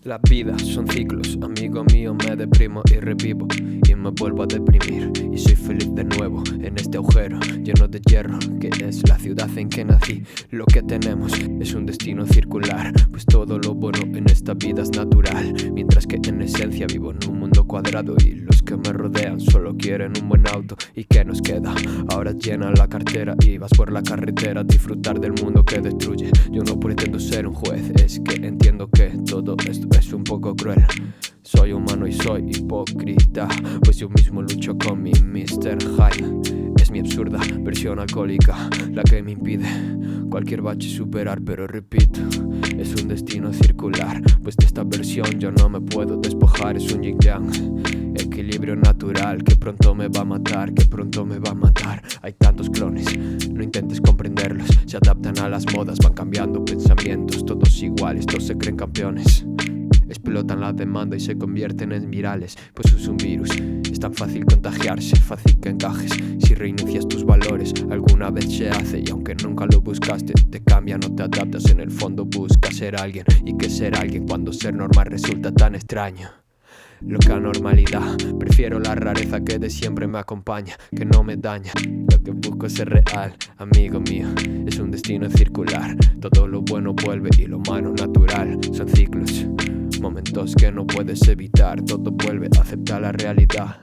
La vida son ciclos, amigo mío, me deprimo y revivo y me vuelvo a deprimir y soy feliz de nuevo en este agujero lleno de hierro que es la ciudad en que nací. Lo que tenemos es un destino circular, pues todo lo bueno en esta vida es natural, mientras que en esencia vivo en un mundo cuadrado y los que me rodean solo quieren un buen auto. ¿Y qué nos queda? Ahora llena la cartera y vas por la carretera a disfrutar del mundo que destruye. Yo no pretendo ser un juez, es que entiendo que todo esto es un poco cruel. Soy humano y soy hipócrita, pues yo mismo lucho con mi Mr. Hyde. Es mi absurda versión alcohólica la que me impide cualquier bache superar, pero repito, es un destino circular, pues de esta versión yo no me puedo despojar. Es un yin yang, equilibrio natural que pronto me va a matar, que pronto me va a matar. Hay tantos clones, no intentes comprenderlos, se adaptan a las modas, van cambiando pensamientos, todos iguales, todos se creen campeones. Explotan la demanda y se convierten en virales, pues es un virus, es tan fácil contagiarse, fácil que encajes. Si reinicias tus valores, alguna vez se hace y aunque nunca lo buscaste, te cambia, no te adaptas, en el fondo buscas ser alguien. Y que ser alguien cuando ser normal resulta tan extraño. Loca normalidad, prefiero la rareza que de siempre me acompaña, que no me daña. Lo que busco es ser real, amigo mío, es un destino circular. Todo lo bueno vuelve y lo malo natural. Son ciclos, momentos que no puedes evitar, todo vuelve, acepta la realidad.